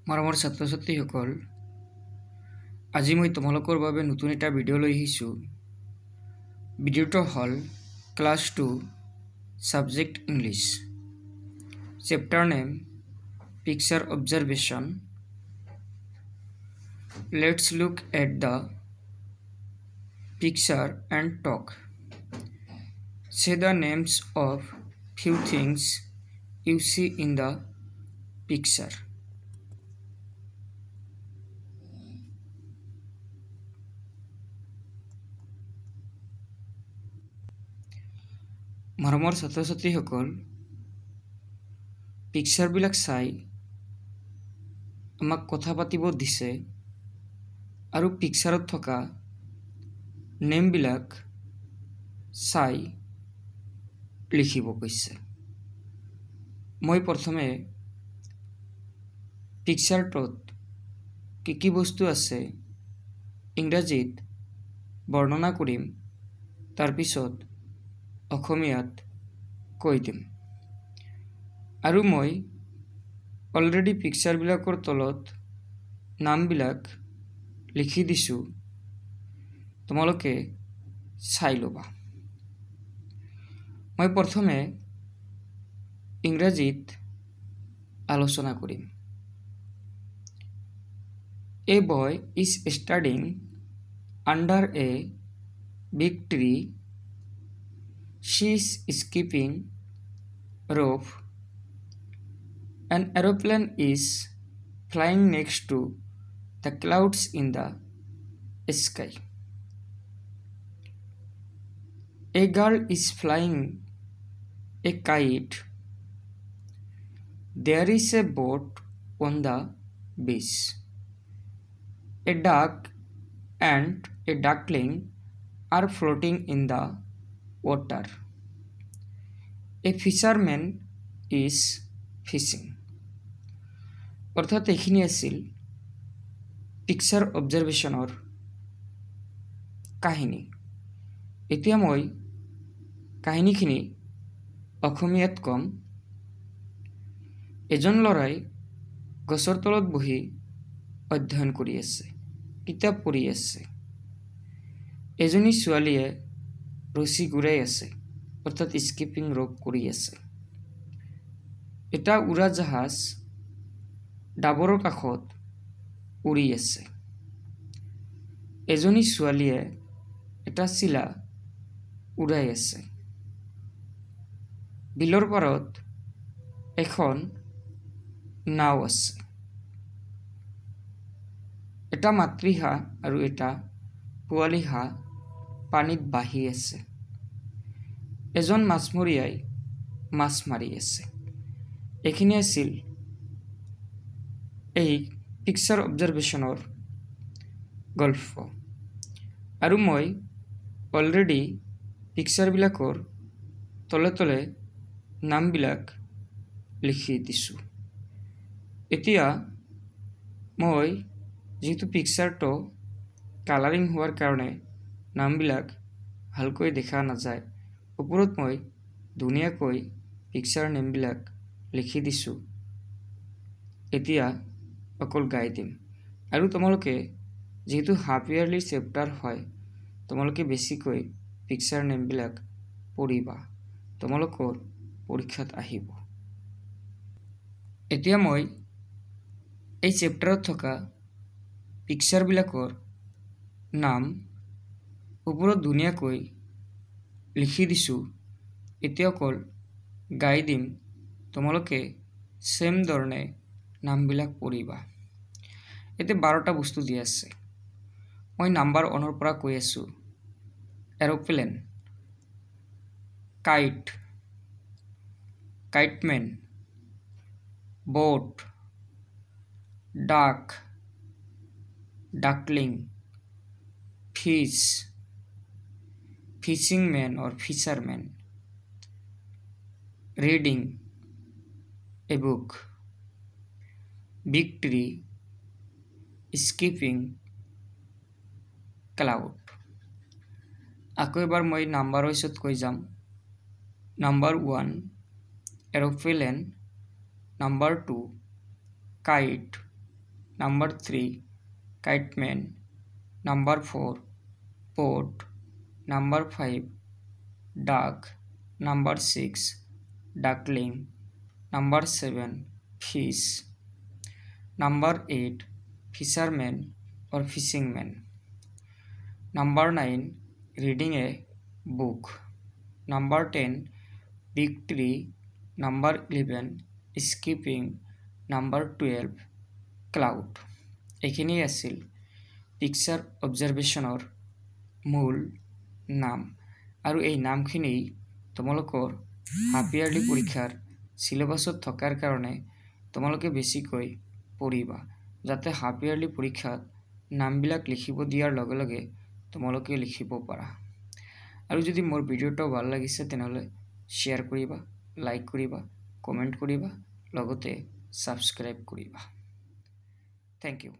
মৰমৰ ছাত্ৰ ছাত্ৰীসকল, আজি মই তোমালোকৰ বাবে নতুন এটা ভিডিঅ' লৈ আহিছোঁ। ভিডিঅ'টো হ'ল class 2 subject English, chapter name picture observation. Let's look at the picture and talk. Say the names of few things you see in the picture. মৰমৰ ছাত্ৰ ছাত্ৰীসকল, পিকচাৰবিলাক চাই আমাক কথা পাতিব দিছে আৰু পিকচাৰত থকা নেমবিলাক চাই লিখিব কৈছে। মই প্ৰথমে পিকচাৰটোত কি বস্তু আছে ইংৰাজীত বৰ্ণনা কৰিম, তাৰপিছত অসমীয়াত কৈ দিম। আৰু মই অলৰেডি পিকচাৰবিলাকৰ তলত নামবিলাক লিখি দিছোঁ, তোমালোকে চাই ল'বা। মই প্ৰথমে ইংৰাজীত আলোচনা কৰিম। A boy is studying under a big tree. She is skipping rope. An aeroplane is flying next to the clouds in the sky. A girl is flying a kite. There is a boat on the beach. A duck and a duckling are floating in the water. A fisherman is fishing. অৰ্থাৎ এইখিনি আছিল picture অবজাৰভেশ্যনৰ কাহিনী। এতিয়া মই কাহিনীখিনি অসমীয়াত ক'ম। এজন ল'ৰাই গছৰ তলত বহি অধ্যয়ন কৰি আছে, কিতাপ পঢ়ি আছে। এজনী ছোৱালীয়ে ৰছী ঘূৰাই আছে, অৰ্থাৎ স্কিপিং ৰ'প কৰি আছে। এটা উৰাজাহাজ ডাবৰৰ কাষত উৰি আছে। এজনী ছোৱালীয়ে এটা চিলা উৰাই আছে। বিলৰ পাৰত এখন নাও আছে। এটা মাতৃ হাঁহ আৰু এটা পোৱালি হাঁহ পানীত ভাহি আছে। এজন মাছমৰীয়াই মাছ মাৰি আছে। এইখিনি আছিল এই পিকচাৰ অবজাৰভেশ্যনৰ গল্প। আৰু মই অলৰেডি পিকচাৰবিলাকৰ তলে তলে নামবিলাক লিখি দিছোঁ। এতিয়া মই যিহেতু পিকচাৰটো কালাৰিং হোৱাৰ কাৰণে নামবিলাক ভালকৈ দেখা নাযায়, ওপৰত মই ধুনীয়াকৈ পিকচাৰ নেমবিলাক লিখি দিছোঁ। এতিয়া অকল গাই দিম। আৰু তোমালোকে যিহেতু হাফ ইয়াৰলি চেপ্টাৰ হয়, তোমালোকে বেছিকৈ পিকচাৰ নেমবিলাক পঢ়িবা, তোমালোকৰ পৰীক্ষাত আহিব। এতিয়া মই এই চেপ্টাৰত থকা পিকচাৰবিলাকৰ নাম ওপৰত ধুনীয়াকৈ লিখি দিছোঁ। এতিয়া অকল গাই দিম, তোমালোকে চেম ধৰণে নামবিলাক পঢ়িবা। এতিয়া 12টা বস্তু দিয়া আছে। মই নাম্বাৰ 1ৰ পৰা কৈ আছোঁ। Aeroplane, kite, kitemen, boat, duck, duckling, fish, fishing man or fisherman, reading a book, big tree, skipping cloud. আকৌ এবাৰ মই নাম্বাৰ ৱাইজত কৈ যাম। Number 1 aeroplane, number 2 kite, Number 3, kite man. Number 4, port. Number 5, duck. Number 6, duckling. Number 7, fish. Number 8, fisherman or fishing man. Number 9, reading a book. Number 10, big tree. Number 11, skipping. Number 12, cloud. এইখিনিয়ে আছিল picture অবজাৰভেশ্যনৰ মূল নাম আৰু এই নামখিনি তোমালোকৰ half yearly পৰীক্ষাৰ সিলেবাছত থকাৰ কাৰণে তোমালোকে বেছিকৈ পঢ়িবা যাতে হাফ ইয়াৰলি পৰীক্ষাত নামবিলাক লিখিব দিয়াৰ লগে লগে তোমালোকে লিখিব পাৰা আৰু যদি মোৰ ভিডিঅ'টো ভাল লাগিছে তেনেহ'লে শ্বেয়াৰ কৰিবা লাইক কৰিবা কমেণ্ট কৰিবা লগতে সাবস্ক্ৰাইব কৰিবা থ্যাংক ইউ